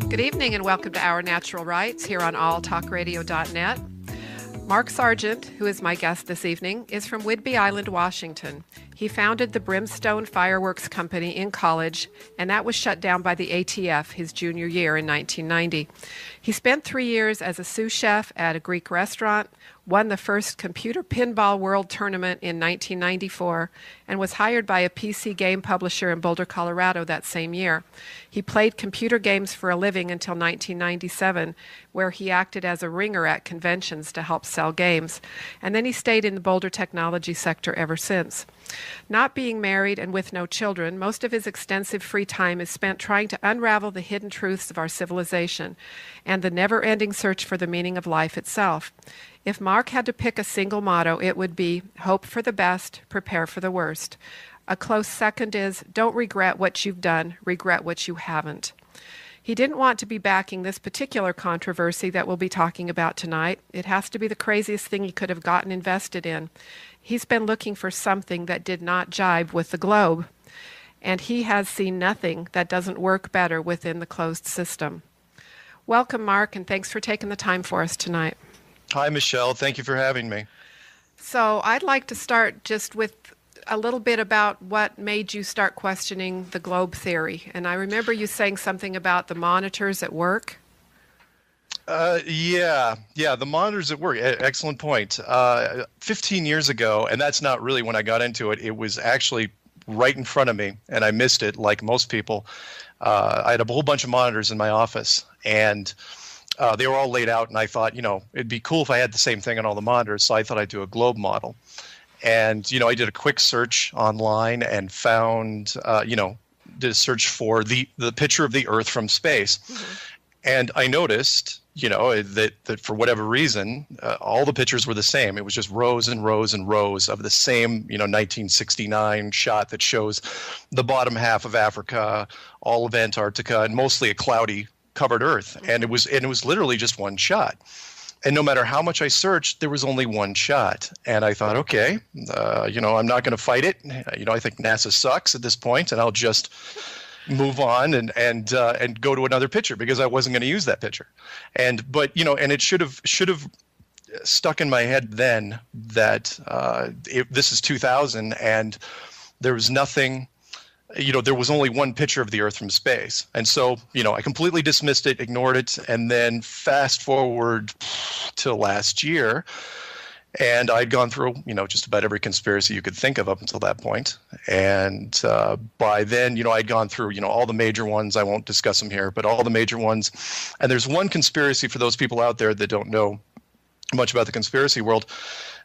Good evening and welcome to Our Natural Rights here on alltalkradio.net. Mark Sargent, who is my guest this evening, is from Whidbey Island, Washington. He founded the Brimstone Fireworks Company in college, and that was shut down by the ATF his junior year in 1990. He spent 3 years as a sous chef at a Greek restaurant, won the first computer pinball world tournament in 1994, and was hired by a PC game publisher in Boulder, Colorado that same year. He played computer games for a living until 1997, where he acted as a ringer at conventions to help sell games. And then he stayed in the Boulder technology sector ever since. Not being married and with no children, most of his extensive free time is spent trying to unravel the hidden truths of our civilization and the never-ending search for the meaning of life itself. If Mark had to pick a single motto, it would be, hope for the best, prepare for the worst. A close second is, don't regret what you've done, regret what you haven't. He didn't want to be backing this particular controversy that we'll be talking about tonight. It has to be the craziest thing he could have gotten invested in. He's been looking for something that did not jibe with the globe, and he has seen nothing that doesn't work better within the closed system. Welcome, Mark, and thanks for taking the time for us tonight. Hi, Michelle. Thank you for having me. So I'd like to start just with a little bit about what made you start questioning the globe theory. And I remember you saying something about the monitors at work. Yeah, the monitors at work. Excellent point. 15 years ago, and that's not really when I got into it, it was actually right in front of me, and I missed it like most people. I had a whole bunch of monitors in my office, and they were all laid out, and I thought, it'd be cool if I had the same thing on all the monitors, so I thought I'd do a globe model. And, I did a quick search online and found, did a search for the picture of the Earth from space. Mm-hmm. And I noticed, that for whatever reason, all the pictures were the same. It was just rows and rows and rows of the same, 1969 shot that shows the bottom half of Africa, all of Antarctica, and mostly a cloudy covered Earth. Mm-hmm. And it was literally just one shot. And no matter how much I searched, there was only one shot. And I thought, okay, I'm not going to fight it. I think NASA sucks at this point, and I'll just move on and go to another picture because I wasn't going to use that picture. And it should have stuck in my head then that this is 2000 and there was nothing. There was only one picture of the Earth from space. And so, I completely dismissed it, ignored it, and then fast forward to last year, and I'd gone through, just about every conspiracy you could think of up until that point. And by then, I'd gone through, all the major ones. I won't discuss them here, but all the major ones. And there's one conspiracy for those people out there that don't know much about the conspiracy world.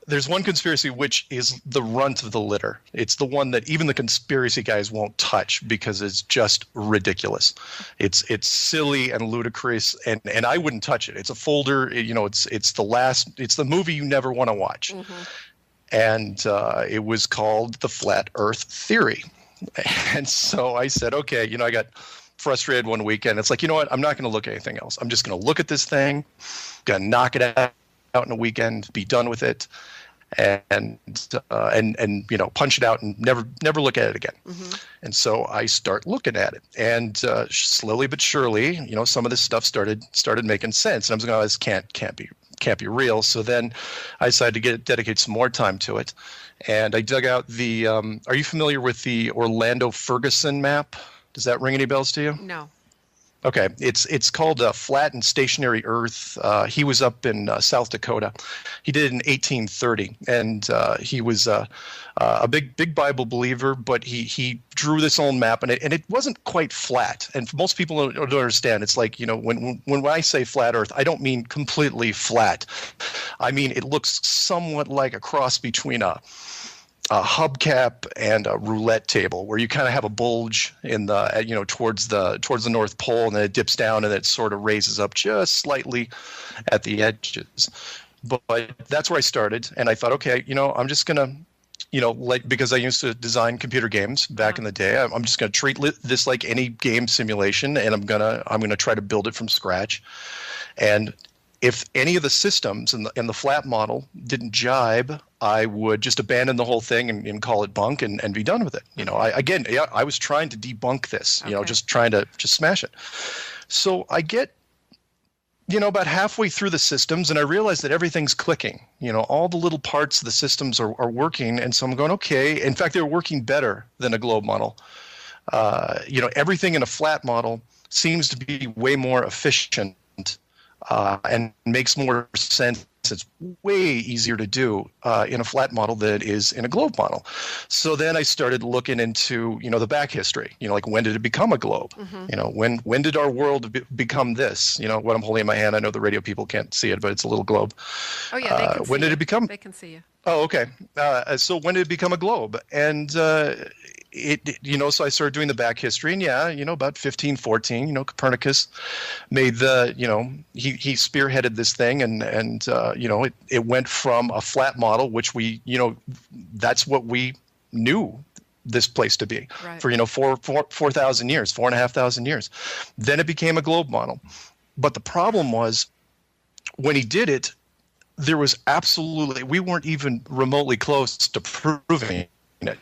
There's one conspiracy which is the runt of the litter. It's the one that even the conspiracy guys won't touch because it's just ridiculous. It's silly and ludicrous, and I wouldn't touch it. It's a folder. It's the movie you never want to watch. Mm-hmm. And it was called the Flat Earth Theory. And so I said, okay, I got frustrated one weekend. It's like, you know what? I'm not going to look at anything else. I'm just going to look at this thing, going to knock it out in a weekend, be done with it, and punch it out and never look at it again. Mm-hmm. And so I start looking at it, and slowly but surely, some of this stuff started making sense. And I was going, this can't be real. So then I decided to dedicate some more time to it, and I dug out the. Are you familiar with the Orlando Ferguson map? Does that ring any bells to you? No. Okay, it's called Flat and Stationary Earth. He was up in South Dakota. He did it in 1830, and he was a big Bible believer. But he drew this own map, and it wasn't quite flat. And most people don't understand. It's like when I say flat Earth, I don't mean completely flat. I mean it looks somewhat like a cross between a hubcap and a roulette table, where you kind of have a bulge in the towards the North Pole, and then it dips down and it sort of raises up just slightly at the edges. But that's where I started, and I thought, okay, I'm just gonna, because I used to design computer games back in the day, I'm just gonna treat this like any game simulation, and I'm gonna try to build it from scratch. And if any of the systems in the flat model didn't jibe, I would just abandon the whole thing and call it bunk and be done with it. I was trying to debunk this, just trying to smash it. So I get, about halfway through the systems, and I realize that everything's clicking. All the little parts of the systems are working, and so I'm going, okay. In fact, they're working better than a globe model. Everything in a flat model seems to be way more efficient and makes more sense. It's way easier to do in a flat model than it is in a globe model. So then I started looking into, the back history. Like, when did it become a globe? Mm-hmm. When did our world become this? What I'm holding in my hand. I know the radio people can't see it, but it's a little globe. Oh yeah, they can see when did it become? They can see you. Oh, okay. So when did it become a globe? And so I started doing the back history, and about 1514, Copernicus made he spearheaded this thing, and it went from a flat model, which we, that's what we knew this place to be, right, for 4,000 years, 4,500 years. Then it became a globe model. But the problem was, when he did it, we weren't even remotely close to proving it.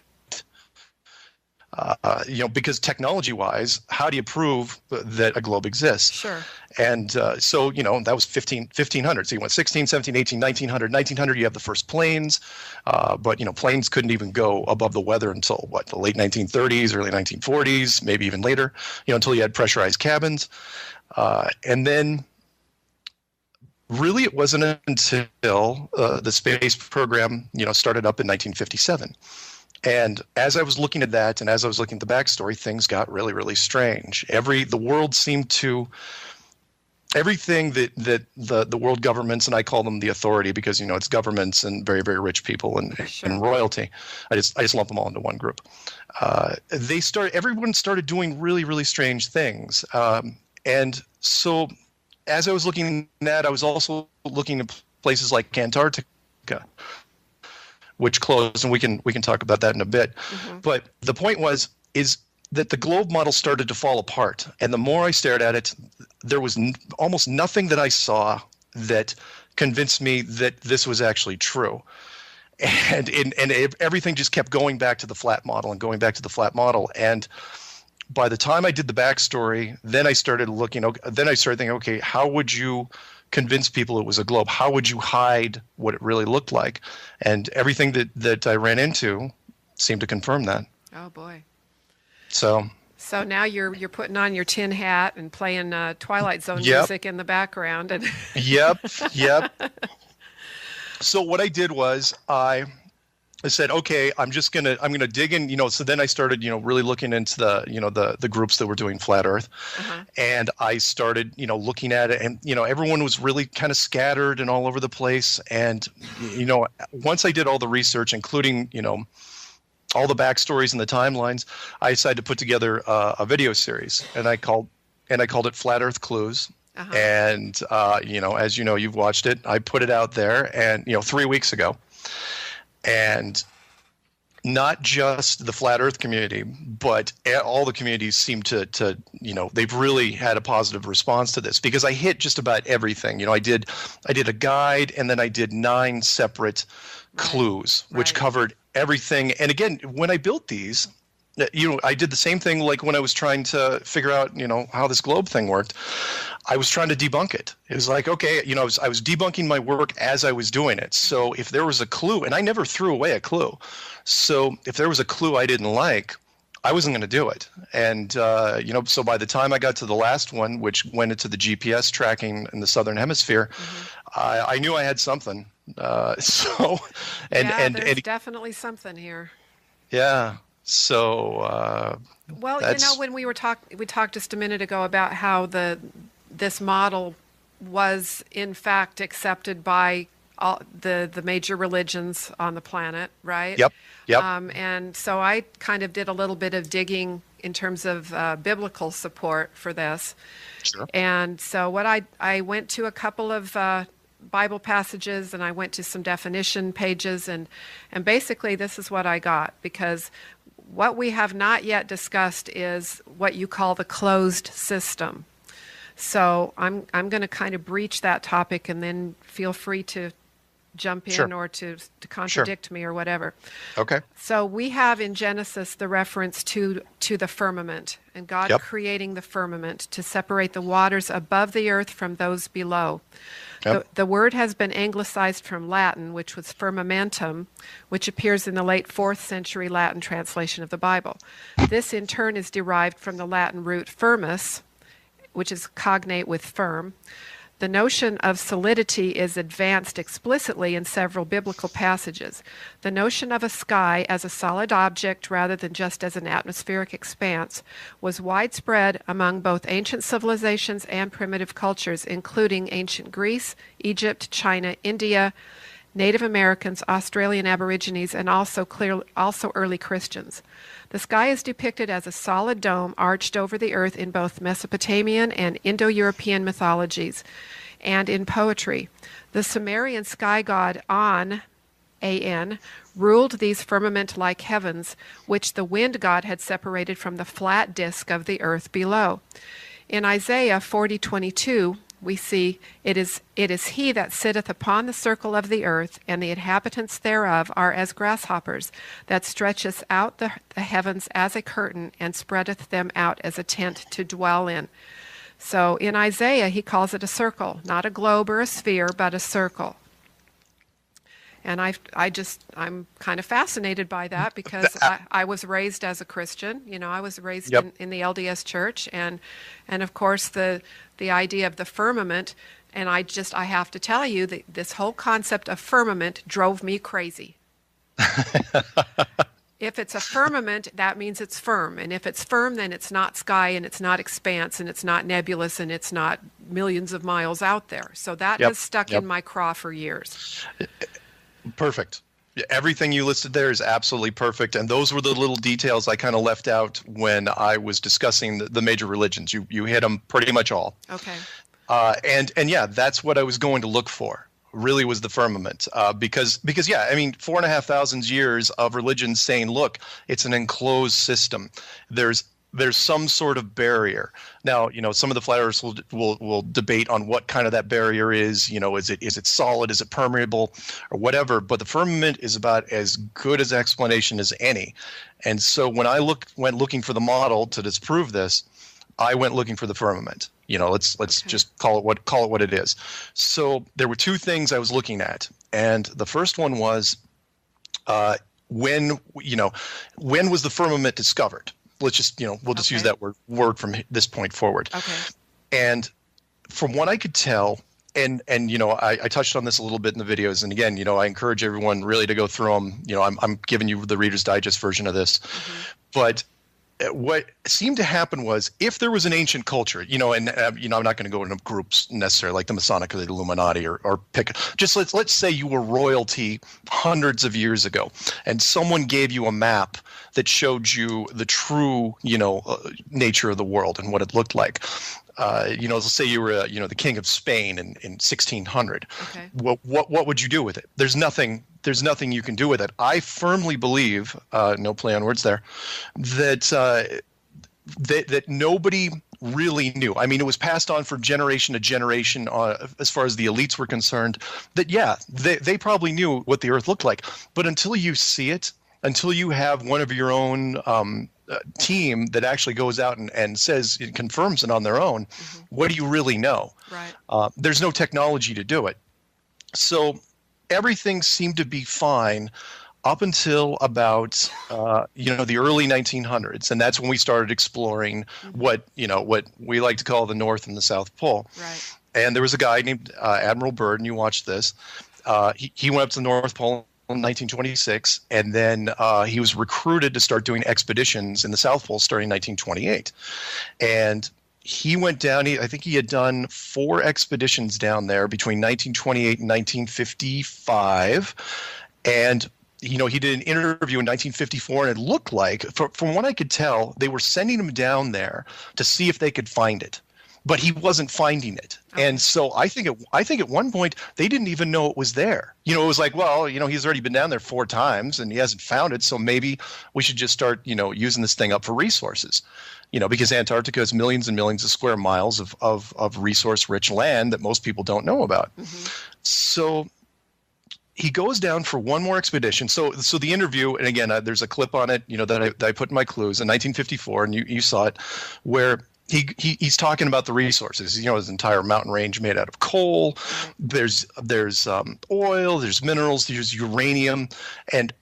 Because technology-wise, how do you prove that a globe exists? Sure. And so, that was 1500. So you went 16, 17, 18, 1900. 1900, you have the first planes. But, planes couldn't even go above the weather until, the late 1930s, early 1940s, maybe even later, until you had pressurized cabins. And then really it wasn't until the space program, started up in 1957. And as I was looking at that, and as I was looking at the backstory, things got really, really strange. The world seemed to, everything that the world governments, and I call them the authority because, it's governments and very, very rich people and, sure, and royalty. I just lump them all into one group. Everyone started doing really, really strange things. And so as I was looking at that, I was also looking at places like Antarctica, which closed, and we can talk about that in a bit. Mm-hmm. But the point is that the globe model started to fall apart, and the more I stared at it, there was almost nothing that I saw that convinced me that this was actually true. And everything just kept going back to the flat model and going back to the flat model. And by the time I did the backstory, then I started thinking, okay, how would you convince people it was a globe? How would you hide what it really looked like? And everything that I ran into seemed to confirm that. Oh boy. So now you're putting on your tin hat and playing Twilight Zone yep, music in the background. And Yep. So what I did was I said, okay, I'm gonna dig in, so then I started, really looking into the groups that were doing flat Earth. Uh-huh. And I started, looking at it, and, everyone was really kind of scattered and all over the place. And, once I did all the research, including, all the backstories and the timelines, I decided to put together a video series, and I called it Flat Earth Clues. Uh-huh. And, as you've watched it, I put it out there, and, 3 weeks ago. And not just the flat Earth community, but all the communities seem to they've really had a positive response to this, because I hit just about everything. I did a guide, and then I did 9 separate clues, which covered everything. And again, when I built these, I did the same thing like when I was trying to figure out, how this globe thing worked. I was trying to debunk it. It was like, okay, I was debunking my work as I was doing it. So if there was a clue, and I never threw away a clue. So if there was a clue I didn't like, I wasn't going to do it. And, so by the time I got to the last one, which went into the GPS tracking in the Southern Hemisphere, mm-hmm, I knew I had something. There's definitely something here. Yeah. So, when we talked just a minute ago about how this model was in fact accepted by all the major religions on the planet, right? Yep. And so I kind of did a little bit of digging in terms of biblical support for this. Sure. And so I went to a couple of Bible passages, and I went to some definition pages, and basically this is what I got, because what we have not yet discussed is what you call the closed system. So I'm going to kind of breach that topic, and then feel free to jump in Sure. or to contradict me or whatever. Okay. So we have in Genesis the reference to the firmament, and God Yep. creating the firmament to separate the waters above the earth from those below. Yep. The word has been anglicized from Latin, which was firmamentum, which appears in the late 4th century Latin translation of the Bible. This in turn is derived from the Latin root firmus, which is cognate with firm. The notion of solidity is advanced explicitly in several biblical passages. The notion of a sky as a solid object rather than just as an atmospheric expanse was widespread among both ancient civilizations and primitive cultures, including ancient Greece, Egypt, China, India, Native Americans, Australian Aborigines, and also early Christians. The sky is depicted as a solid dome arched over the earth in both Mesopotamian and Indo-European mythologies and in poetry. The Sumerian sky god An, A-N, ruled these firmament-like heavens, which the wind god had separated from the flat disk of the earth below. In Isaiah 40:22, we see, it is he that sitteth upon the circle of the earth, and the inhabitants thereof are as grasshoppers, that stretcheth out the heavens as a curtain, and spreadeth them out as a tent to dwell in. So in Isaiah, he calls it a circle, not a globe or a sphere, but a circle. And I'm kind of fascinated by that because I was raised as a Christian. You know, I was raised in the LDS Church, and of course the idea of the firmament. And I have to tell you that this whole concept of firmament drove me crazy. If it's a firmament, that means it's firm. And if it's firm, then it's not sky, and it's not expanse, and it's not nebulous, and it's not millions of miles out there. So that has stuck in my craw for years. Perfect. Everything you listed there is absolutely perfect. And those were the little details I kind of left out when I was discussing the major religions. You hit them pretty much all. Okay. And yeah, that's what I was going to look for. Really was the firmament, because yeah, I mean, 4,500 years of religion saying, look, it's an enclosed system. There's some sort of barrier. Now, you know, some of the flat earthers will debate on what kind of that barrier is. You know, is it solid? Is it permeable, or whatever? But the firmament is about as good as explanation as any. And so when I went looking for the model to disprove this, I went looking for the firmament. You know, let's just call it what it is. So there were two things I was looking at, and the first one was when was the firmament discovered? Let's just, we'll just use that word from this point forward. Okay. And from what I could tell, and I touched on this a little bit in the videos, and again, I encourage everyone really to go through them. I'm giving you the Reader's Digest version of this, but what seemed to happen was, if there was an ancient culture, and I'm not going to go into groups necessarily like the Masonic or the Illuminati or pick, just let's say you were royalty hundreds of years ago, and someone gave you a map that showed you the true, nature of the world and what it looked like. Let's say you were, the king of Spain in 1600. Okay. What would you do with it? There's nothing you can do with it. I firmly believe, no play on words there, that nobody really knew. I mean, it was passed on from generation to generation as far as the elites were concerned, that, they probably knew what the earth looked like. But until you see it, until you have one of your own team that actually goes out and says, it confirms it on their own, what do you really know? Right. There's no technology to do it. So everything seemed to be fine up until about the early 1900s, and that's when we started exploring what we like to call the North and the South Pole. Right. And there was a guy named Admiral Byrd, and you watched this. He went up to the North Pole in 1926, and then he was recruited to start doing expeditions in the South Pole starting in 1928. And he went down, I think he had done 4 expeditions down there between 1928 and 1955. And, he did an interview in 1954, and it looked like, from what I could tell, they were sending him down there to see if they could find it. But he wasn't finding it. Okay. And so I think at one point they didn't even know it was there. It was like, well, he's already been down there 4 times and he hasn't found it. So maybe we should just start, using this thing up for resources, because Antarctica is millions and millions of square miles of resource rich land that most people don't know about. So he goes down for one more expedition. So the interview, and again, there's a clip on it, that I put in my clues in 1954, and you saw it, where he's talking about the resources. His entire mountain range made out of coal. There's oil, there's minerals, there's uranium, and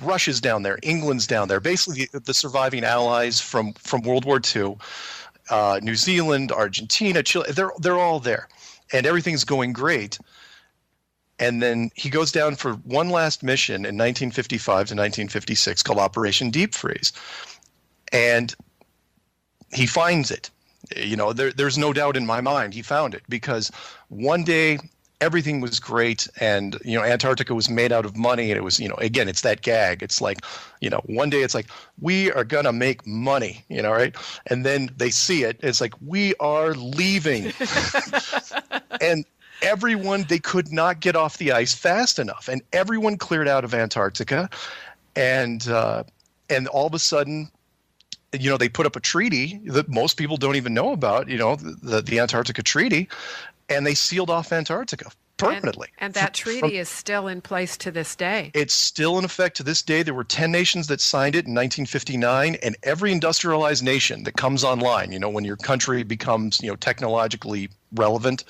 Russia's down there, England's down there. Basically, the surviving allies from World War II, New Zealand, Argentina, Chile, they're all there, and everything's going great. And then he goes down for one last mission in 1955 to 1956 called Operation Deep Freeze, and he finds it. There's no doubt in my mind he found it, because one day everything was great, and Antarctica was made out of money, and it was again, it's that gag. It's like one day it's like, we are gonna make money, right? And then they see it, it's like, we are leaving. And everyone, they could not get off the ice fast enough, and everyone cleared out of Antarctica, and all of a sudden, they put up a treaty that most people don't even know about, the Antarctica Treaty, and they sealed off Antarctica permanently. And that treaty is still in place to this day. It's still in effect to this day. There were 10 nations that signed it in 1959, and every industrialized nation that comes online, when your country becomes, technologically relevant,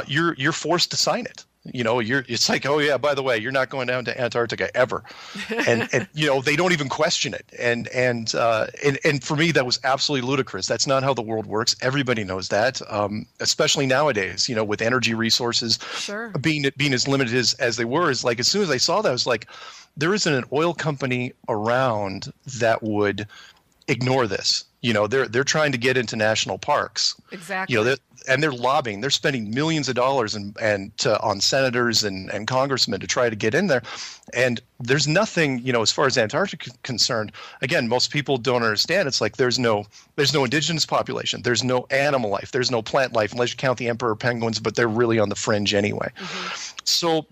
you're forced to sign it. It's like, oh yeah, by the way, you're not going down to Antarctica ever, and they don't even question it. And for me, that was absolutely ludicrous. That's not how the world works. Everybody knows that, especially nowadays. With energy resources being as limited as they were. Is like, as soon as I saw that, I was like, there isn't an oil company around that would ignore this. They're trying to get into national parks. Exactly. And they're lobbying. They're spending millions of dollars on senators and congressmen to try to get in there. And there's nothing, as far as Antarctica is concerned. Again, most people don't understand. It's like there's no indigenous population. There's no animal life. There's no plant life, unless you count the emperor penguins, but they're really on the fringe anyway. So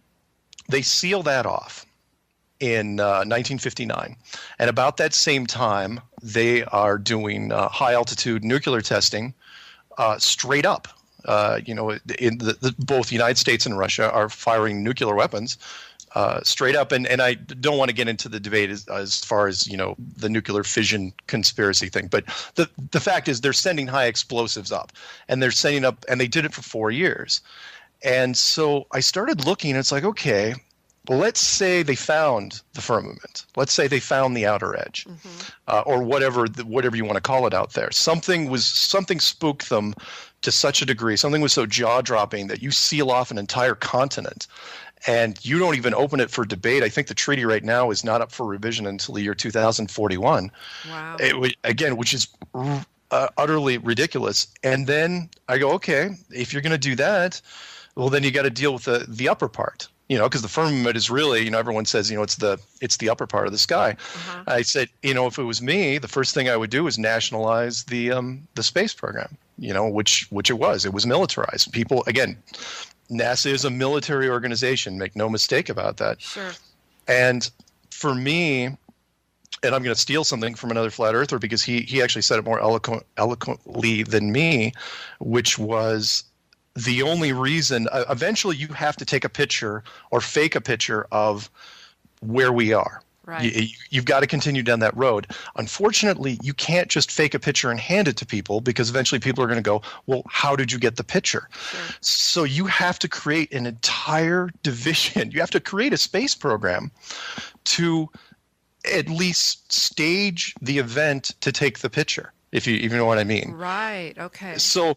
they seal that off in 1959, and about that same time, they are doing high altitude nuclear testing straight up. In both the United States and Russia are firing nuclear weapons straight up, and I don't want to get into the debate as far as the nuclear fission conspiracy thing, but the fact is they're sending high explosives up, and they're sending up, and they did it for 4 years. And so I started looking, and it's like, okay, well, let's say they found the firmament. Let's say they found the outer edge, or whatever you want to call it out there. Something spooked them to such a degree. Something was so jaw-dropping that you seal off an entire continent, and you don't even open it for debate. I think the treaty right now is not up for revision until the year 2041. Wow. Which is utterly ridiculous. And then I go, okay, if you're going to do that, well, then you got to deal with the upper part. Because the firmament is really, everyone says, it's the upper part of the sky. I said, if it was me, the first thing I would do is nationalize the space program, which it was. It was militarized. People, again, NASA is a military organization. Make no mistake about that. Sure. And for me, and I'm going to steal something from another flat earther, because he actually said it more eloquently than me, which was, the only reason, eventually you have to take a picture or fake a picture of where we are. Right. You've got to continue down that road. Unfortunately, you can't just fake a picture and hand it to people, because eventually people are going to go, well, how did you get the picture? Sure. So you have to create an entire division. You have to create a space program to at least stage the event to take the picture, if you know what I mean. Right. Okay. So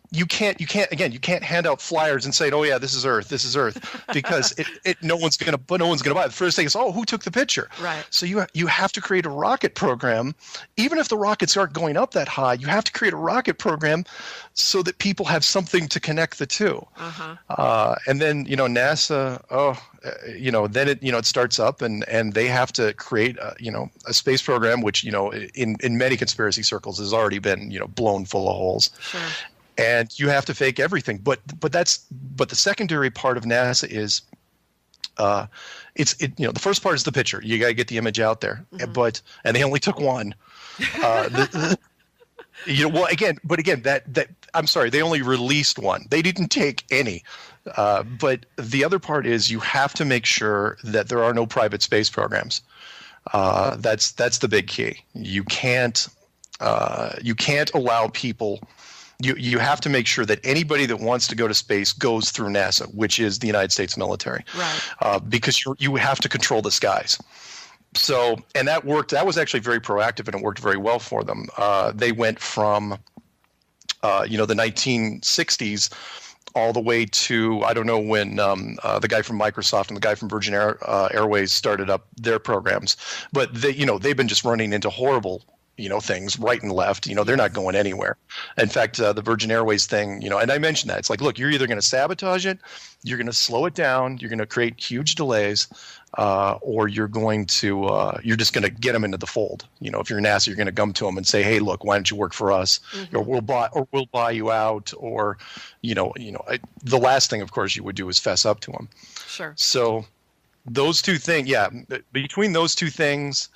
you can't hand out flyers and say, oh yeah, this is Earth, because no one's gonna buy it. The first thing is, oh, who took the picture? Right. So you have to create a rocket program, even if the rockets aren't going up that high. You have to create a rocket program so that people have something to connect the two. And then NASA, then it starts up, and they have to create a space program, which in many conspiracy circles has already been blown full of holes. Sure. And you have to fake everything, but the secondary part of NASA is, the first part is the picture. You got to get the image out there, and they only took one. Well, again, that I'm sorry, they only released one. They didn't take any. But the other part is you have to make sure that there are no private space programs. That's the big key. You can't allow people. You have to make sure that anybody that wants to go to space goes through NASA, which is the United States military, right? Because you have to control the skies. So, and that worked. That was actually very proactive, and it worked very well for them. They went from, the 1960s all the way to, I don't know when the guy from Microsoft and the guy from Virgin Airways started up their programs, but they've been just running into horrible things right and left. They're not going anywhere. In fact, the Virgin Airways thing, and I mentioned that. It's like, look, you're either going to sabotage it, you're going to slow it down, you're going to create huge delays, or you're just going to get them into the fold. If you're NASA, you're going to come to them and say, hey, look, why don't you work for us? Mm-hmm. Or we'll buy you out. Or, the last thing, of course, you would do is fess up to them. Sure. So those two things, between those two things,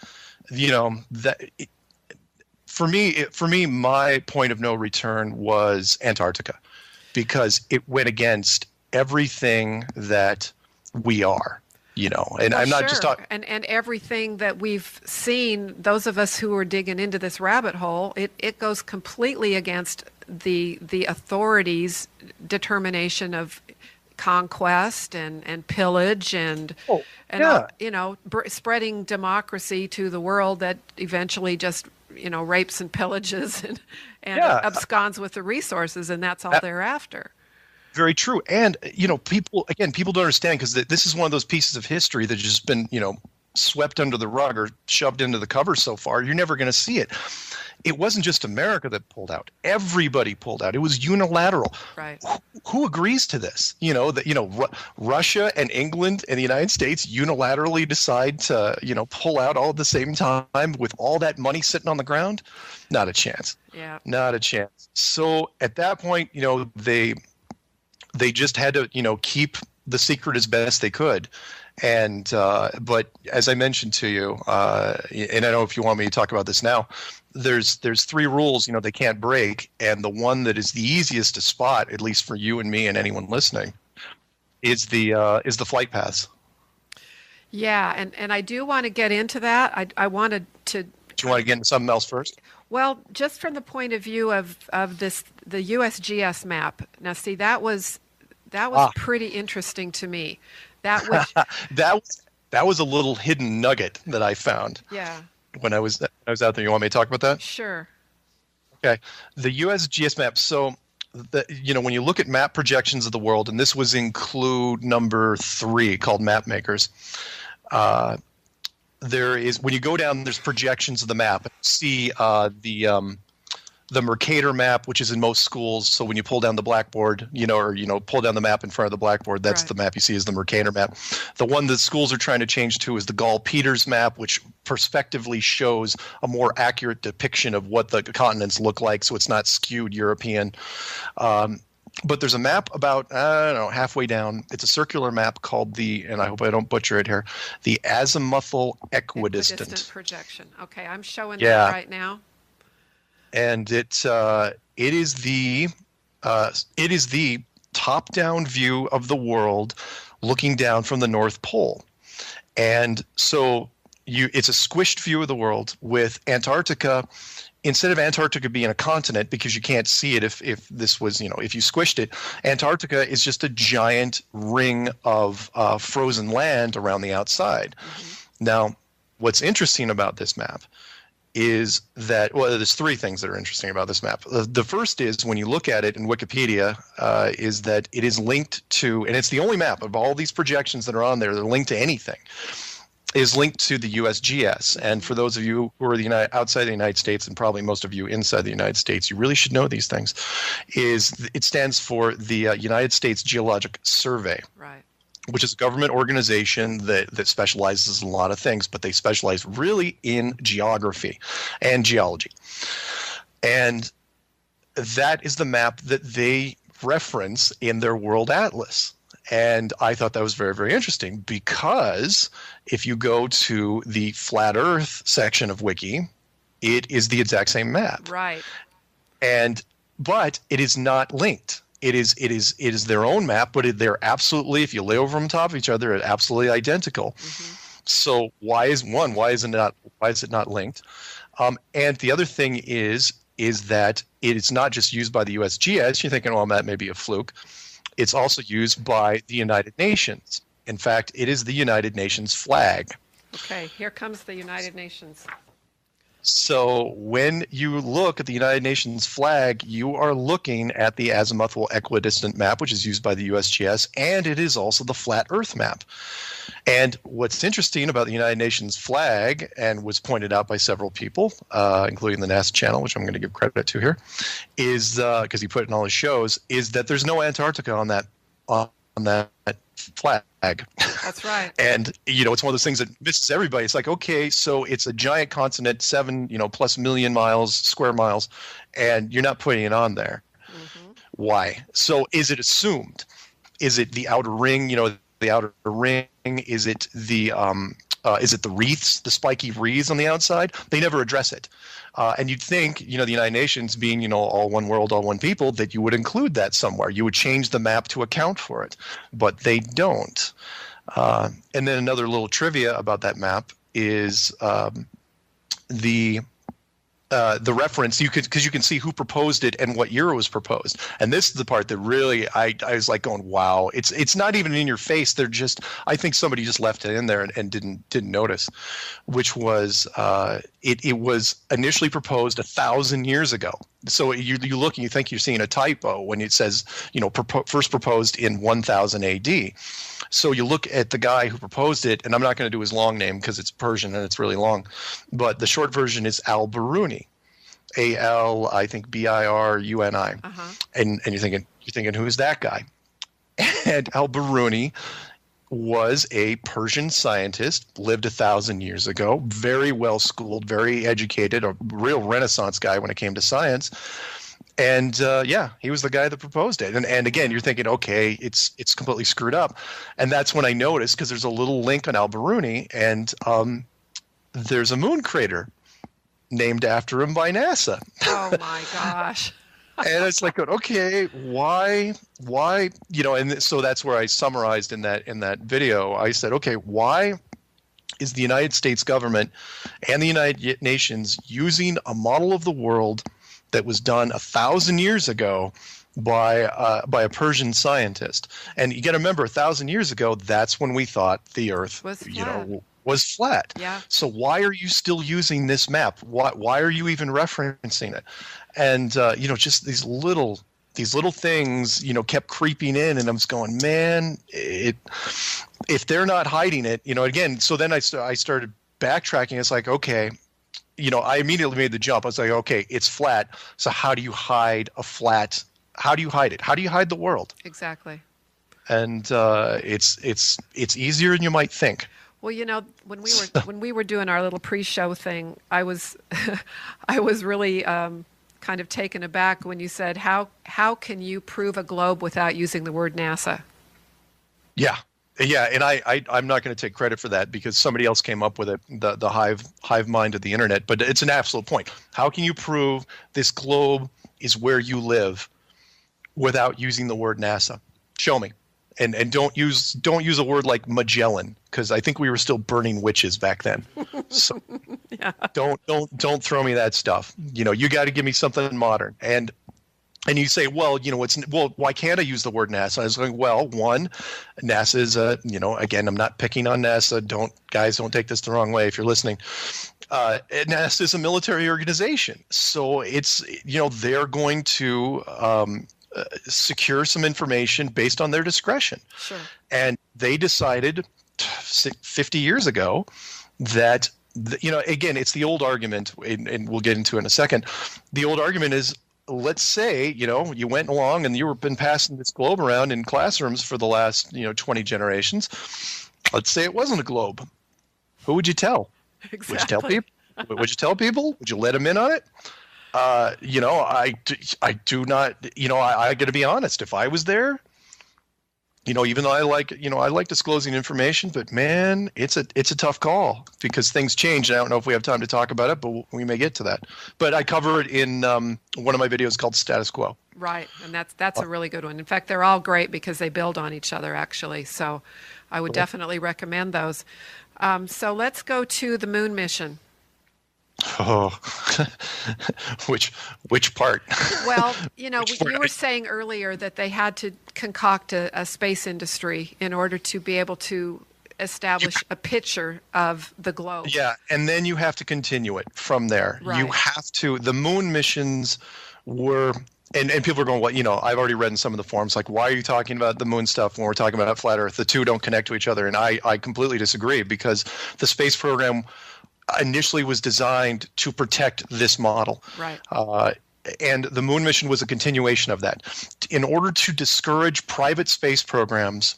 for me, my point of no return was Antarctica, because it went against everything that we are, and well, I'm not just talking. And everything that we've seen, those of us who are digging into this rabbit hole, it goes completely against the authorities' determination of conquest and pillage and spreading democracy to the world that eventually just rapes and pillages and absconds with the resources, and that's all they're after. Very true. And people don't understand, because this is one of those pieces of history that's just been swept under the rug or shoved into the cover so far. You're never going to see it. It wasn't just America that pulled out. Everybody pulled out. It was unilateral. Right. Who agrees to this? Russia and England and the United States unilaterally decide to, pull out all at the same time with all that money sitting on the ground? Not a chance. Yeah. Not a chance. So at that point, they just had to, keep the secret as best they could. And but as I mentioned to you, and I don't know if you want me to talk about this now, there's three rules they can't break, and the one that is the easiest to spot, at least for you and me and anyone listening, is the flight paths. Yeah, and I do want to get into that. I wanted to. Do you want to get into something else first? Well, just from the point of view of the USGS map. Now, see, that was pretty interesting to me. That was a little hidden nugget that I found. Yeah. When I was out there. You want me to talk about that? Sure. Okay. The USGS map. So, when you look at map projections of the world, and this was include number 3 called Map Makers. There is, when you go down, there's projections of the map. See the Mercator map, which is in most schools. So when you pull down the blackboard, pull down the map in front of the blackboard, that's right. The map you see is the Mercator map. The one that schools are trying to change to is the Gall-Peters map, which prospectively shows a more accurate depiction of what the continents look like, so it's not skewed European. But there's a map about, halfway down. It's a circular map called and I hope I don't butcher it here, the azimuthal equidistant projection. Okay, I'm showing that right now. And it is the top-down view of the world looking down from the North Pole. And so it's a squished view of the world with Antarctica. Instead of Antarctica being a continent, because you can't see it if this was, if you squished it, Antarctica is just a giant ring of frozen land around the outside. Mm-hmm. Now, what's interesting about this map is that, there's 3 things that are interesting about this map. The first is, when you look at it in Wikipedia, is that it is linked to, and it's the only map of all these projections that are on there that are linked to anything, is linked to the USGS. And for those of you who are outside the United States, and probably most of you inside the United States, you really should know these things, it stands for the United States Geologic Survey. Right. Which is a government organization that specializes in a lot of things, but they specialize really in geography and geology. And that is the map that they reference in their World Atlas. And I thought that was very, very interesting, because if you go to the Flat Earth section of Wiki, it is the exact same map. Right. But it is not linked. It is their own map, but they're absolutely, if you lay over them on top of each other, they're absolutely identical. So why is it not linked? And the other thing is that it is not just used by the USGS. You're thinking, well, that may be a fluke. It's also used by the United Nations. In fact, it is the United Nations flag. Okay, here comes the United Nations. So when you look at the United Nations flag, you are looking at the azimuthal equidistant map, which is used by the USGS, and it is also the flat Earth map. And what's interesting about the United Nations flag, and was pointed out by several people, including the NASA channel, which I'm going to give credit to here, is because he put it in all his shows, is that there's no Antarctica on that flag. That's right. And it's one of those things that misses everybody. It's like, okay, so it's a giant continent, 7 plus million square miles, and you're not putting it on there. Why? So is it assumed? Is it the outer ring? The outer ring. Is it the wreaths, the spiky wreaths on the outside? They never address it. And you'd think, the United Nations being, all one world, all one people, that you would include that somewhere. You would change the map to account for it. But they don't. And then another little trivia about that map is the reference, because you can see who proposed it and what year it was proposed. And this is the part that really I was like going, wow, it's not even in your face. I think somebody just left it in there and didn't notice, which was it was initially proposed 1,000 years ago. So you look and you think you're seeing a typo when it says, first proposed in 1000 AD. So you look at the guy who proposed it, and I'm not going to do his long name because it's Persian and it's really long, but the short version is al-Biruni, A-L, I think B-I-R-U-N-I. And you're thinking, who's that guy? And al-Biruni was a Persian scientist, lived 1,000 years ago, very well schooled, very educated, a real Renaissance guy when it came to science. And he was the guy that proposed it. And again, you're thinking, okay, it's completely screwed up. And that's when I noticed, because there's a little link on al-Biruni, and there's a moon crater named after him by NASA. Oh my gosh. And it's like, okay, why, and so that's where I summarized in that video. I said, okay, why is the United States government and the United Nations using a model of the world that was done 1,000 years ago by a Persian scientist? And you got to remember, 1,000 years ago, that's when we thought the Earth was flat. Yeah. So why are you still using this map? Why are you even referencing it? And just these little things, kept creeping in, and I'm just going, man, if they're not hiding it, again. So then I started backtracking. It's like, okay. I immediately made the jump. I was like, okay, it's flat. So how do you hide a flat? How do you hide it? How do you hide the world? Exactly. And it's easier than you might think. Well, when we were doing our little pre-show thing, I was really kind of taken aback when you said, how can you prove a globe without using the word NASA? Yeah. Yeah, and I'm not going to take credit for that because somebody else came up with it, the hive mind of the internet. But it's an absolute point. How can you prove this globe is where you live without using the word NASA? Show me, and don't use a word like Magellan, because I think we were still burning witches back then. So Yeah. don't throw me that stuff. You got to give me something modern. And you say, well, why can't I use the word NASA? I was going, well, one, NASA is again, I'm not picking on NASA. Don't take this the wrong way if you're listening. NASA is a military organization. So it's, they're going to secure some information based on their discretion. Sure. And they decided 50 years ago that, again, it's the old argument, and we'll get into it in a second. The old argument is, let's say, you went along and you've been passing this globe around in classrooms for the last, 20 generations. Let's say it wasn't a globe. Who would you tell? Exactly. Would you tell people? Would you tell people? Would you let them in on it? I do not, I got to be honest. If I was there, Even though I like disclosing information, but man, it's a tough call because things change. And I don't know if we have time to talk about it, but we may get to that. But I cover it in one of my videos called Status Quo. Right, and that's a really good one. In fact, they're all great because they build on each other, actually. So I would definitely recommend those. So let's go to the moon mission. Oh, which part? Well, you were saying earlier that they had to concoct a space industry in order to be able to establish a picture of the globe. Yeah, and then you have to continue it from there. Right. You have to. The moon missions were. And people are going, well, I've already read in some of the forums, like, why are you talking about the moon stuff when we're talking about flat Earth? The two don't connect to each other. And I completely disagree because the space program initially was designed to protect this model. Right. And the moon mission was a continuation of that. In order to discourage private space programs,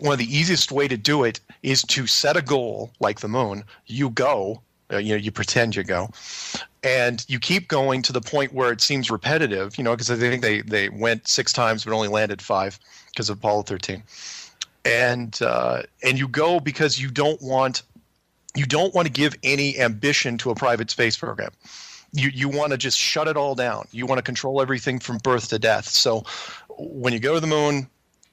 one of the easiest way to do it is to set a goal like the moon. You go. You pretend you go, and you keep going to the point where it seems repetitive. Because I think they went 6 times but only landed 5 because of Apollo 13, and you go because you don't want to give any ambition to a private space program. You want to just shut it all down. You want to control everything from birth to death. So when you go to the moon,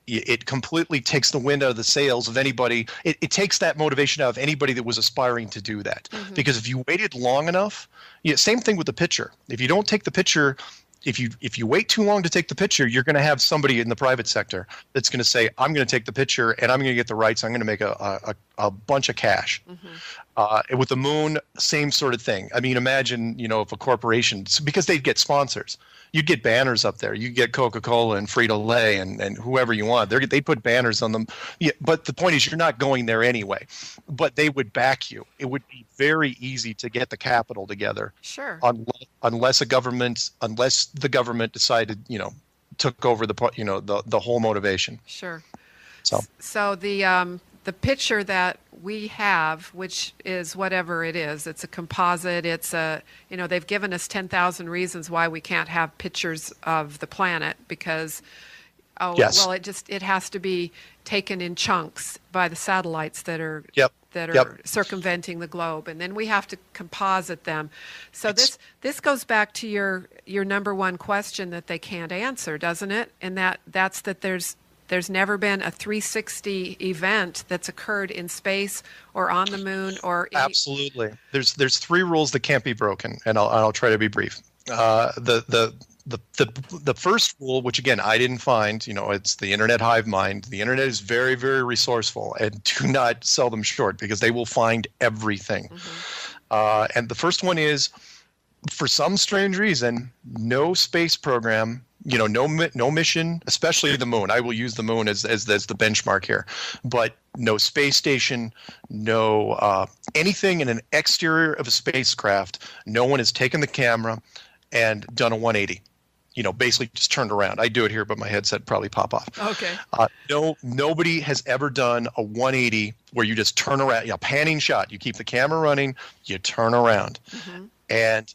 it completely takes the wind out of the sails of anybody. It takes that motivation out of anybody that was aspiring to do that. Mm-hmm. Because if you waited long enough, same thing with the picture. If you don't take the picture, if you wait too long to take the picture, you're going to have somebody in the private sector that's going to say, I'm going to take the picture and I'm going to get the rights. I'm going to make a bunch of cash. Mm-hmm. And with the moon, same sort of thing. I mean, imagine, if a corporation, because they'd get sponsors. You'd get banners up there. You'd get Coca-Cola and Frito-Lay and whoever you want. They put banners on them. Yeah, but the point is you're not going there anyway. But they would back you. It would be very easy to get the capital together. Sure. Unless the government decided, took over the whole motivation. Sure. So the picture that we have, which is whatever it is, it's a composite, they've given us 10,000 reasons why we can't have pictures of the planet because, yes. Well, it has to be taken in chunks by the satellites that are circumventing the globe, and then we have to composite them. So this goes back to your number one question that they can't answer, doesn't it? And that's that there's never been a 360 event that's occurred in space or on the moon or Absolutely. There's 3 rules that can't be broken, and I'll try to be brief. The first rule, which again I didn't find, it's the internet hive mind. The internet is very, very resourceful, and do not sell them short because they will find everything. Mm-hmm. And the first one is, for some strange reason, no space program. No mission, especially the moon. I will use the moon as the benchmark here, but no space station, no anything in an exterior of a spacecraft. No one has taken the camera and done a 180. Basically just turned around. I do it here, but my headset probably pop off. Okay. Nobody has ever done a 180 where you just turn around. Panning shot. You keep the camera running. You turn around, mm-hmm. and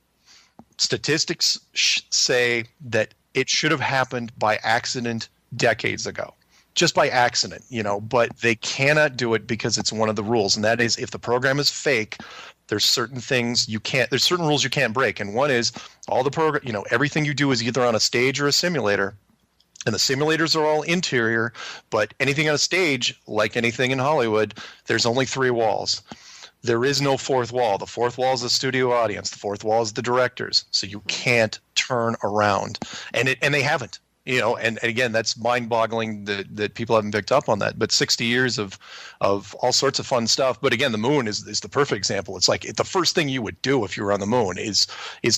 statistics say that it should have happened by accident decades ago, just by accident, but they cannot do it because it's one of the rules. And that is, if the program is fake, there's certain rules you can't break. And one is all the program, everything you do is either on a stage or a simulator. And the simulators are all interior, but anything on a stage, like anything in Hollywood, there's only 3 walls. There is no 4th wall. The 4th wall is the studio audience. The 4th wall is the directors. So you can't turn around, and they haven't. And again, that's mind-boggling that people haven't picked up on that. But 60 years of all sorts of fun stuff. But again, the moon is the perfect example. It's like the first thing you would do if you were on the moon is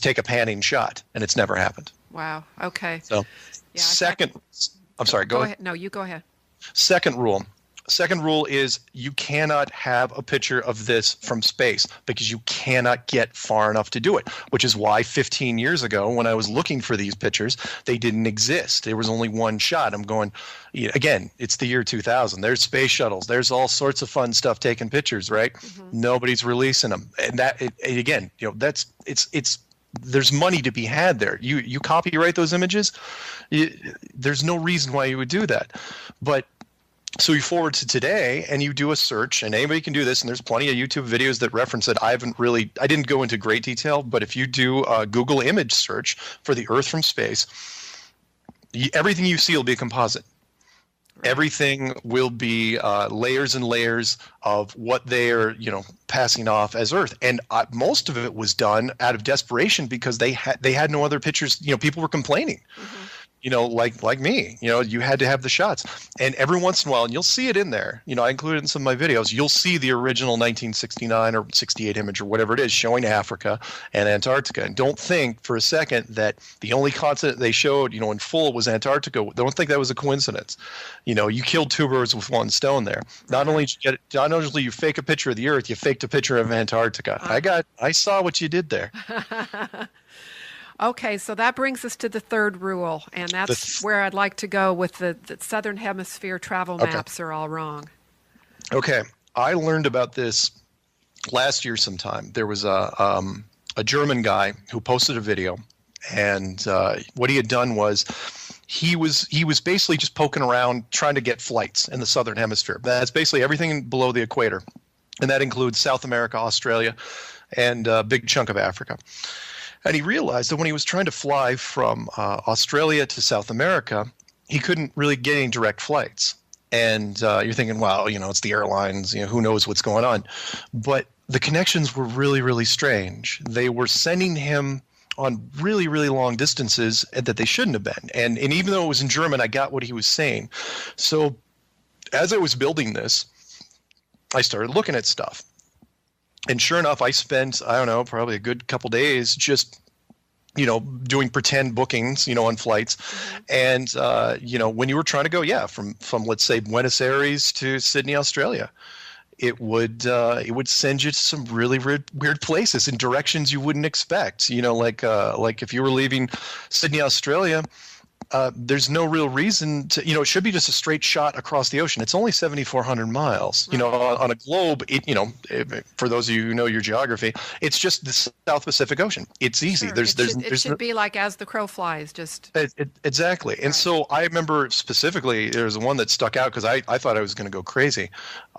take a panning shot, and it's never happened. Wow. Okay. So, I'm sorry. Go ahead. No, you go ahead. Second rule is you cannot have a picture of this from space because you cannot get far enough to do it, which is why 15 years ago when I was looking for these pictures, they didn't exist. There was only one shot. I'm going, again, it's the year 2000. There's space shuttles. There's all sorts of fun stuff taking pictures, right? Mm-hmm. Nobody's releasing them. And there's money to be had there. You copyright those images. There's no reason why you would do that. But So you forward to today and you do a search, and anybody can do this, and there's plenty of YouTube videos that reference it. I didn't go into great detail, but if you do a Google image search for the Earth from space, everything you see will be a composite. Everything will be layers and layers of what they are, passing off as Earth. And most of it was done out of desperation because they had no other pictures. People were complaining. Mm-hmm. Like me, you had to have the shots. And every once in a while, and you'll see it in there, I included in some of my videos, you'll see the original 1969 or 68 image or whatever it is showing Africa and Antarctica. And don't think for a second that the only continent they showed, in full was Antarctica. Don't think that was a coincidence. You killed two birds with one stone there. Not only you fake a picture of the Earth, you faked a picture of Antarctica. I saw what you did there. Okay, so that brings us to the third rule, and that's where I'd like to go with the Southern Hemisphere travel maps are all wrong. Okay, I learned about this last year sometime. There was a German guy who posted a video, and what he had done was he was basically just poking around trying to get flights in the Southern Hemisphere. That's basically everything below the equator, and that includes South America, Australia, and a big chunk of Africa. And he realized that when he was trying to fly from Australia to South America, he couldn't really get any direct flights. And you're thinking, well, it's the airlines, who knows what's going on. But the connections were really, really strange. They were sending him on really, really long distances that they shouldn't have been. And even though it was in German, I got what he was saying. So as I was building this, I started looking at stuff. And sure enough, I spent, I don't know, probably a good couple days just, doing pretend bookings, on flights. Mm-hmm. And, when you were trying to go, from let's say, Buenos Aires to Sydney, Australia, it would send you to some really weird places in directions you wouldn't expect. Like if you were leaving Sydney, Australia, there's no real reason to, it should be just a straight shot across the ocean. It's only 7,400 miles, right. On a globe, for those of you who know your geography, it's just the South Pacific Ocean. It's easy. Sure. It should be like as the crow flies, just. Exactly. And so I remember specifically, there's one that stuck out because I thought I was going to go crazy.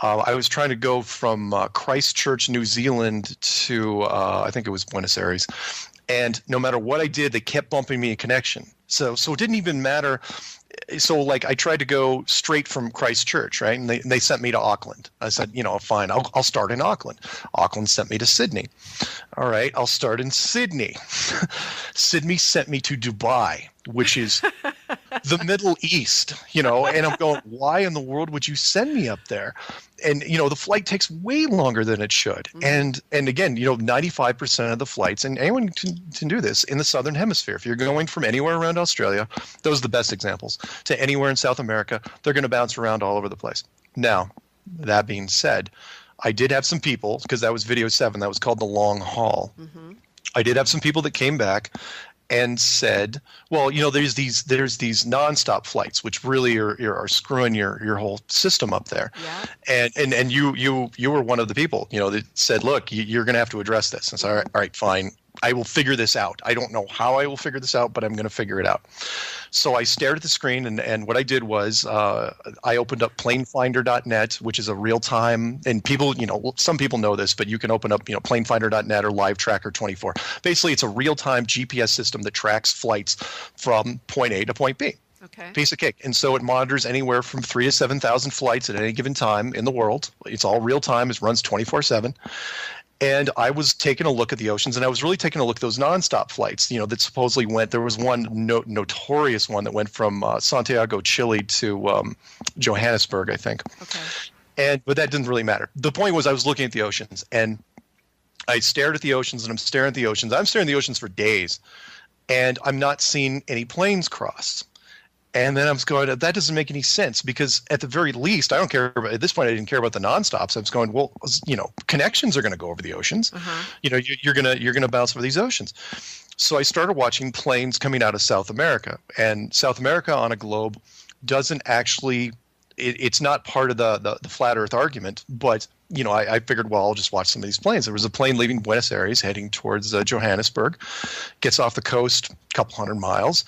I was trying to go from Christchurch, New Zealand to, I think it was Buenos Aires. And no matter what I did, they kept bumping me a connection. So it didn't even matter. So I tried to go straight from Christchurch, right? And they sent me to Auckland. I said, fine, I'll start in Auckland. Auckland sent me to Sydney. All right, I'll start in Sydney. Sydney sent me to Dubai, which is the Middle East, and I'm going, why in the world would you send me up there? And, the flight takes way longer than it should. Mm-hmm. And again, 95% of the flights, and anyone can do this in the Southern Hemisphere. If you're going from anywhere around Australia, those are the best examples, to anywhere in South America, they're going to bounce around all over the place. Now, that being said, I did have some people, because that was video 7, that was called The Long Haul. Mm-hmm. I did have some people that came back and said, well, there's these nonstop flights, which really are screwing your whole system up there. Yeah. And you were one of the people, that said, look, you're going to have to address this. And so, all right, fine. I will figure this out. I don't know how I will figure this out, but I'm going to figure it out. So I stared at the screen, and what I did was I opened up planefinder.net, which is a real-time, and people, some people know this, but you can open up, planefinder.net or Live Tracker 24. Basically, it's a real-time GPS system that tracks flights from point A to point B. Okay. Piece of cake. And so it monitors anywhere from 3,000 to 7,000 flights at any given time in the world. It's all real-time. It runs 24/7. And I was taking a look at the oceans, and I was really taking a look at those nonstop flights, that supposedly went. There was one notorious one that went from Santiago, Chile to Johannesburg, I think. Okay. But that didn't really matter. The point was I was looking at the oceans, and I stared at the oceans, and I'm staring at the oceans. I'm staring at the oceans for days, and I'm not seeing any planes cross. And then I was going, that doesn't make any sense, because at the very least, I don't care about, at this point, I didn't care about the nonstops. I was going, well, connections are going to go over the oceans. Uh-huh. You're going to bounce over these oceans. So I started watching planes coming out of South America, and South America on a globe doesn't actually, it's not part of the flat Earth argument, but I figured, well, I'll just watch some of these planes. There was a plane leaving Buenos Aires heading towards Johannesburg, gets off the coast a couple hundred miles.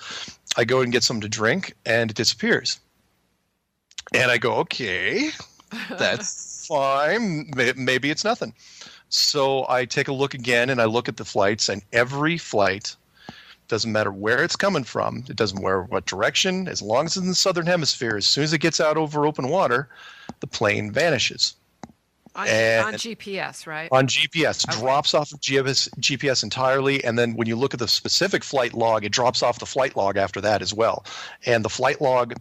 I go and get something to drink, and it disappears. And I go, okay, that's fine. Maybe it's nothing. So I take a look again, and I look at the flights, and every flight, doesn't matter where it's coming from, it doesn't matter what direction, as long as it's in the southern hemisphere, as soon as it gets out over open water, the plane vanishes. On GPS, right? On GPS, drops off of GPS entirely, and then when you look at the specific flight log, it drops off the flight log after that as well. And the flight log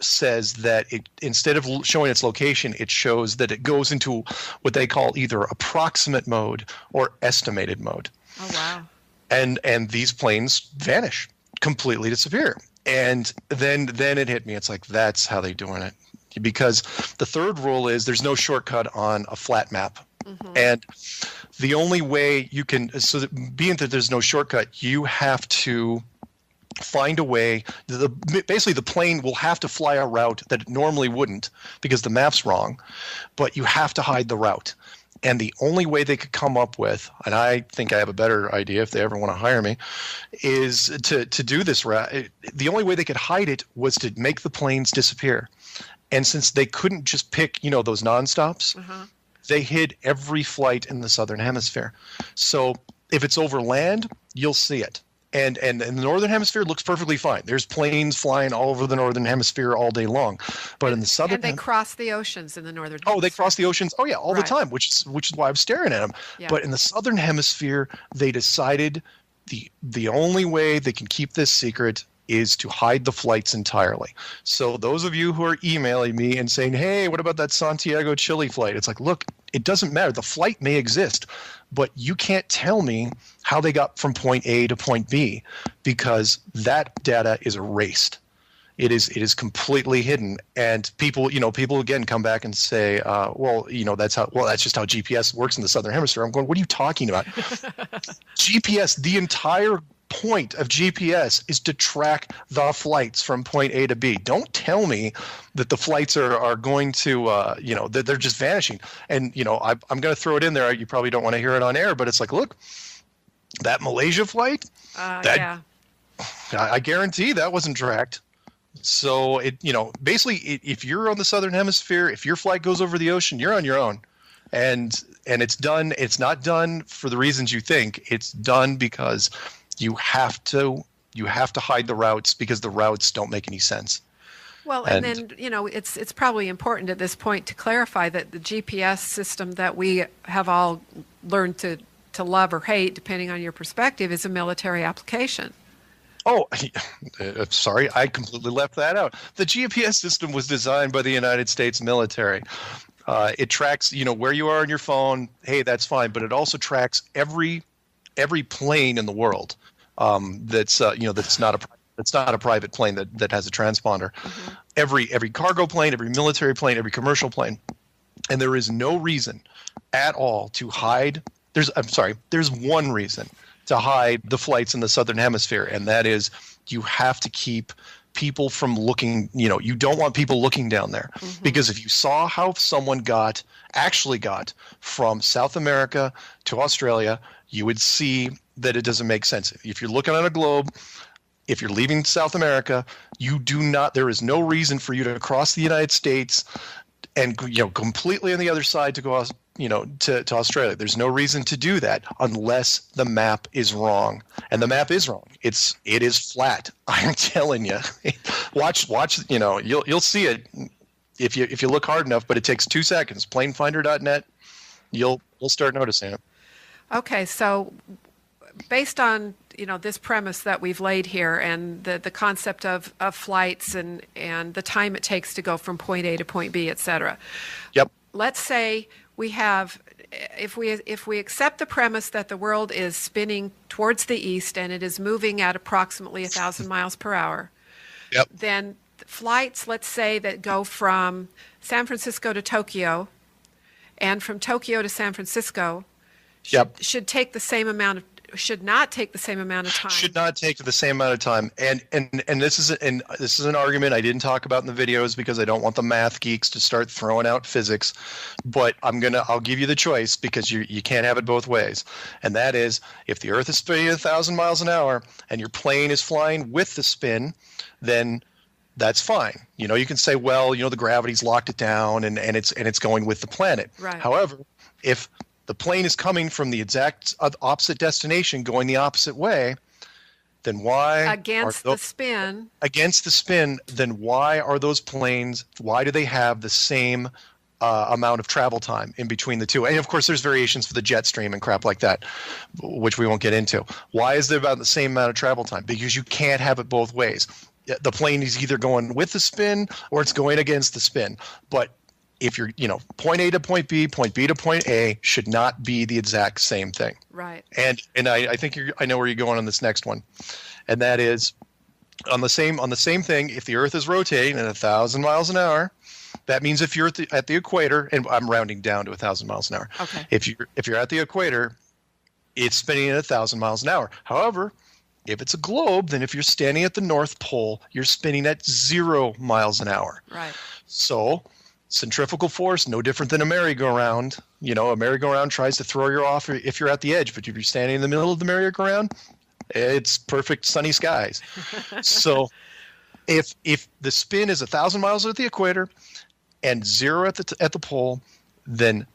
says that instead of showing its location, it shows that it goes into what they call either approximate mode or estimated mode. Oh, wow. And these planes vanish, completely disappear. And then it hit me. It's like, that's how they're doing it. Because the third rule is there's no shortcut on a flat map. Mm-hmm. And the only way you can, so that being that there's no shortcut, you have to find a way. Basically, the plane will have to fly a route that it normally wouldn't because the map's wrong, but you have to hide the route. And the only way they could come up with, and I think I have a better idea if they ever want to hire me, is to do this route. The only way they could hide it was to make the planes disappear. And since they couldn't just pick, those nonstops, they hid every flight in the southern hemisphere. So if it's over land, you'll see it. And in the northern hemisphere, it looks perfectly fine. There's planes flying all over the northern hemisphere all day long. But in the southern, and they cross the oceans in the northern hemisphere. Oh, they cross the oceans. Oh, yeah, all the time, which is why I'm staring at them. Yeah. But in the southern hemisphere, they decided the only way they can keep this secret is to hide the flights entirely. So those of you who are emailing me and saying, hey, what about that Santiago, Chile flight? It's like, look, it doesn't matter. The flight may exist, but you can't tell me how they got from point A to point B because that data is erased. It is completely hidden. And people again come back and say, that's just how GPS works in the southern hemisphere. I'm going, what are you talking about? GPS, the entire point of GPS is to track the flights from point A to B. Don't tell me that the flights are going to, they're just vanishing. And, I'm going to throw it in there. You probably don't want to hear it on air, but it's like, look, that Malaysia flight, I guarantee that wasn't tracked. So basically if you're on the southern hemisphere, if your flight goes over the ocean, you're on your own. And it's done. It's not done for the reasons you think. It's done because you have to hide the routes because the routes don't make any sense. Well, and then, it's probably important at this point to clarify that the GPS system that we have all learned to love or hate, depending on your perspective, is a military application. Oh, sorry, I completely left that out. The GPS system was designed by the United States military. It tracks, where you are on your phone. Hey, that's fine, but it also tracks every plane in the world that's not a private plane that has a transponder. Mm-hmm. Every cargo plane, every military plane, every commercial plane, and there is no reason at all to hide. There's one reason to hide the flights in the southern hemisphere, and that is you have to keep people from looking. You don't want people looking down there because if you saw how someone actually got from South America to Australia, you would see that it doesn't make sense. If you're looking at a globe, if you're leaving South America, there is no reason for you to cross the United States and completely on the other side to go to Australia. There's no reason to do that unless the map is wrong. And the map is wrong. It is flat. I'm telling you. Watch, you'll see it if you look hard enough, but it takes 2 seconds. Planefinder.net, you'll start noticing it. Okay, so based on this premise that we've laid here and the concept of flights and the time it takes to go from point A to point B, et cetera. Yep. Let's say we have, if we accept the premise that the world is spinning towards the east and it is moving at approximately 1,000 miles per hour, yep. Then flights, let's say, that go from San Francisco to Tokyo and from Tokyo to San Francisco should take the same amount of should not take the same amount of time. Should not take the same amount of time. And this is an argument I didn't talk about in the videos because I don't want the math geeks to start throwing out physics. But I'll give you the choice because you can't have it both ways. And that is, if the Earth is spinning 1,000 miles an hour and your plane is flying with the spin, then that's fine. You can say, well, the gravity's locked it down and it's going with the planet. Right. However, if the plane is coming from the exact opposite destination, going the opposite way, then why against the spin, then why are those planes, why do they have the same amount of travel time in between the two? And of course, there's variations for the jet stream and crap like that, which we won't get into. Why is there about the same amount of travel time? Because you can't have it both ways. The plane is either going with the spin or it's going against the spin. But if you're, point A to point B to point A should not be the exact same thing. Right. And I think I know where you're going on this next one, and that is on the same thing. If the Earth is rotating at 1,000 miles an hour, that means if you're at the equator, and I'm rounding down to 1,000 miles an hour. Okay. If you're at the equator, it's spinning at 1,000 miles an hour. However, if it's a globe, then if you're standing at the North Pole, you're spinning at 0 miles an hour. Right. So centrifugal force, no different than a merry-go-round. A merry-go-round tries to throw you off if you're at the edge, but if you're standing in the middle of the merry-go-round, it's perfect sunny skies. So if the spin is 1,000 miles at the equator and 0 at the pole, then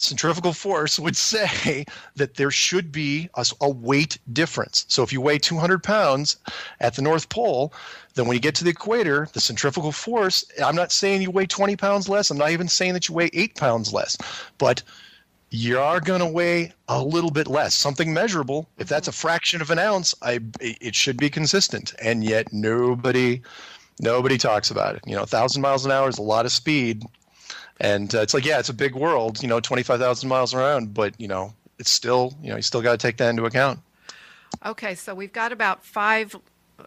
centrifugal force would say that there should be a weight difference. So if you weigh 200 pounds at the North Pole, then when you get to the equator, the centrifugal force, I'm not saying you weigh 20 pounds less. I'm not even saying that you weigh 8 pounds less. But you are going to weigh a little bit less, something measurable. If that's a fraction of an ounce, it should be consistent. And yet nobody talks about it. 1,000 miles an hour is a lot of speed. And it's like, yeah, it's a big world, 25,000 miles around, but, it's still, you still got to take that into account. Okay, so we've got about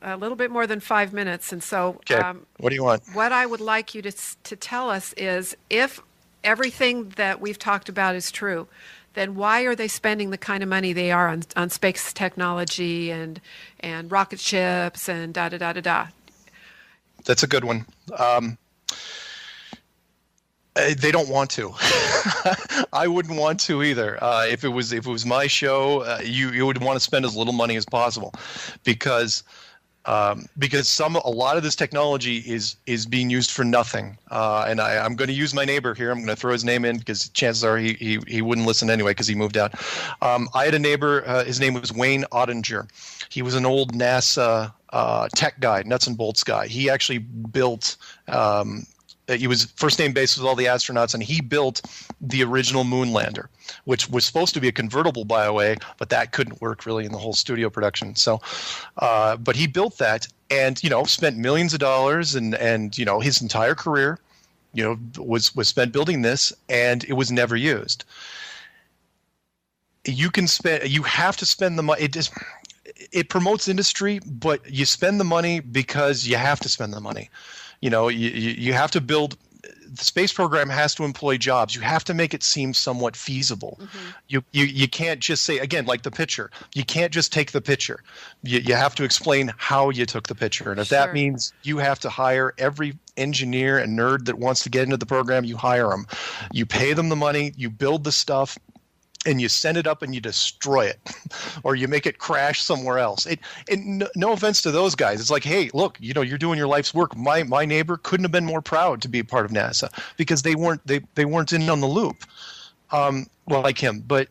a little bit more than 5 minutes. And so okay. What do you want? What I would like you to tell us is, if everything that we've talked about is true, then why are they spending the kind of money they are on space technology and rocket ships and da-da-da-da-da? That's a good one. They don't want to. I wouldn't want to either. If it was my show, you would want to spend as little money as possible, because a lot of this technology is being used for nothing. And I'm going to use my neighbor here. I'm going to throw his name in because chances are he wouldn't listen anyway because he moved out. I had a neighbor. His name was Wayne Ottinger. He was an old NASA tech guy, nuts and bolts guy. He actually built. He was first name basis with all the astronauts, and he built the original moon lander, which was supposed to be a convertible, by the way, but that couldn't work really in the whole studio production. So, but he built that, and spent millions of dollars, and his entire career, was spent building this, and it was never used. You have to spend the money. It promotes industry, but you spend the money because you have to spend the money. You have to build. The space program has to employ jobs. You have to make it seem somewhat feasible. Mm-hmm. You can't just say, again, like the picture. You can't just take the picture. You have to explain how you took the picture. And if that means you have to hire every engineer and nerd that wants to get into the program, you hire them. You pay them the money. You build the stuff. And you send it up and you destroy it, or you make it crash somewhere else. No offense to those guys. It's like, hey, look, you're doing your life's work. My neighbor couldn't have been more proud to be a part of NASA because they weren't in on the loop, like him. But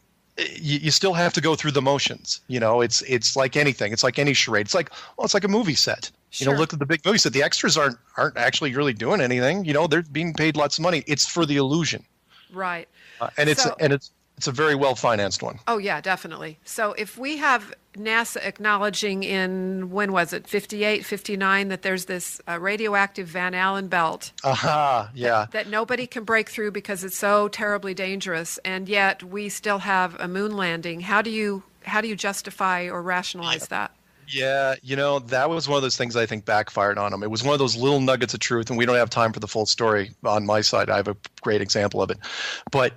you still have to go through the motions. It's like anything. It's like any charade. It's like a movie set. Sure. Look at the big movie set. The extras aren't actually really doing anything. They're being paid lots of money. It's for the illusion. Right. It's a very well-financed one. Oh, yeah, definitely. So if we have NASA acknowledging in, when was it, 58, 59, that there's this radioactive Van Allen belt that nobody can break through because it's so terribly dangerous, and yet we still have a moon landing, how do you justify or rationalize that? Yeah, that was one of those things I think backfired on them. It was one of those little nuggets of truth, and we don't have time for the full story on my side. I have a great example of it. But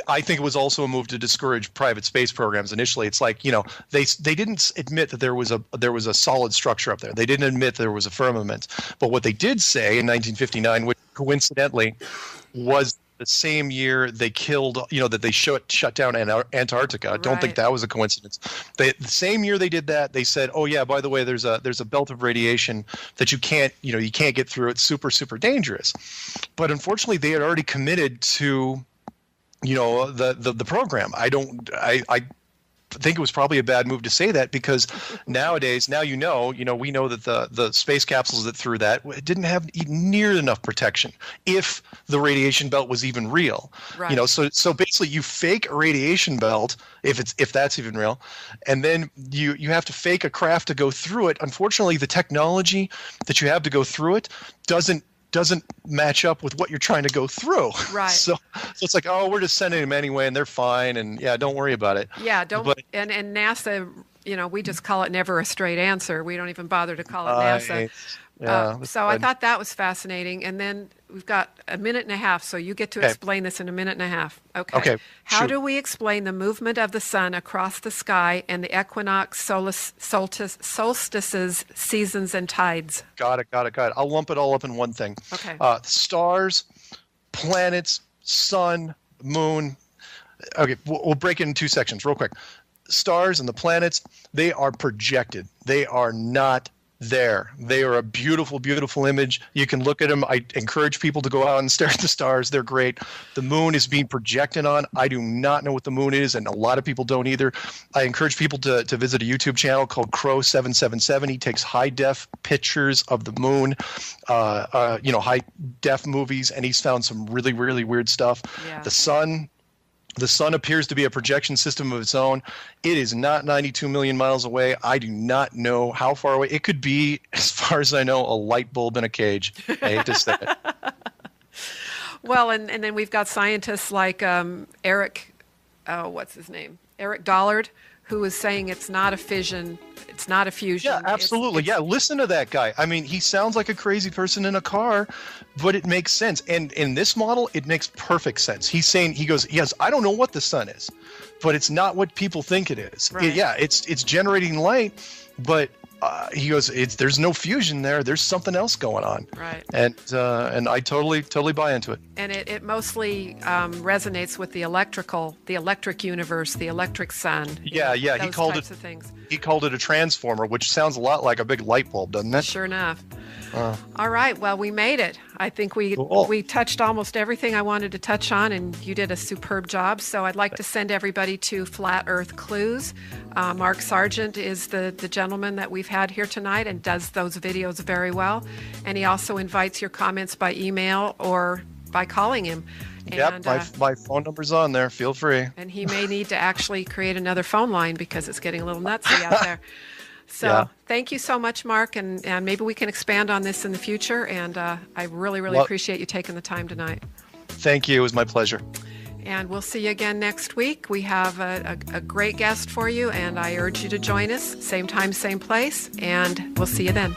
I think it was also a move to discourage private space programs initially. It's like, they didn't admit that there was a solid structure up there. They didn't admit there was a firmament. But what they did say in 1959, which coincidentally was the same year they killed, that they shut down Antarctica. I don't think Right. that was a coincidence. The same year they did that, they said, oh yeah, by the way, there's a belt of radiation that you can't get through. It's super, super dangerous. But unfortunately, they had already committed to, the program. I think it was probably a bad move to say that, because nowadays, we know that the space capsules that threw that didn't have near enough protection, if the radiation belt was even real. Right. So basically you fake a radiation belt, if that's even real, and then you have to fake a craft to go through it. Unfortunately, the technology that you have to go through it doesn't match up with what you're trying to go through. Right. So it's like, oh, we're just sending them anyway, and they're fine, and yeah, don't worry about it. Yeah, and NASA, we just call it never a straight answer. We don't even bother to call it NASA. So I thought that was fascinating. And then we've got a minute and a half, so you get to explain this in a minute and a half. Okay. How do we explain the movement of the sun across the sky and the equinox, solstices, seasons, and tides? Got it. I'll lump it all up in one thing. Okay. Stars, planets, sun, moon. Okay, we'll break it in two sections real quick. Stars and the planets, they are projected. They are not there. They are a beautiful, beautiful image. You can look at them. I encourage people to go out and stare at the stars. They're great. The moon is being projected on. I do not know what the moon is, and a lot of people don't either. I encourage people to visit a YouTube channel called Crow777. He takes high-def pictures of the moon, high-def movies, and he's found some really, really weird stuff. Yeah. The sun appears to be a projection system of its own. It is not 92 million miles away. I do not know how far away. It could be, as far as I know, a light bulb in a cage. I hate to say it. Well, and then we've got scientists like Eric Dollard, who is saying it's not a fission, it's not a fusion. Yeah, absolutely. Listen to that guy. I mean, he sounds like a crazy person in a car, but it makes sense. And in this model, it makes perfect sense. He goes, yes, I don't know what the sun is, but it's not what people think it is. Right. It's generating light, but he goes, there's no fusion there. There's something else going on. Right. And I totally buy into it. And it mostly resonates with the electric universe, the electric sun. Yeah. Those types of things. He called it a transformer, which sounds a lot like a big light bulb, doesn't it? Sure enough. All right. Well, we made it. I think we touched almost everything I wanted to touch on, and you did a superb job. So I'd like to send everybody to Flat Earth Clues. Mark Sargent is the gentleman that we've had here tonight and does those videos very well. And he also invites your comments by email or by calling him. Yep, my phone number's on there. Feel free. And he may need to actually create another phone line because it's getting a little nutsy out there. So Thank you so much, Mark, and maybe we can expand on this in the future. And I really appreciate you taking the time tonight. Thank you. It was my pleasure. And we'll see you again next week. We have a great guest for you, and I urge you to join us. Same time, same place, and we'll see you then.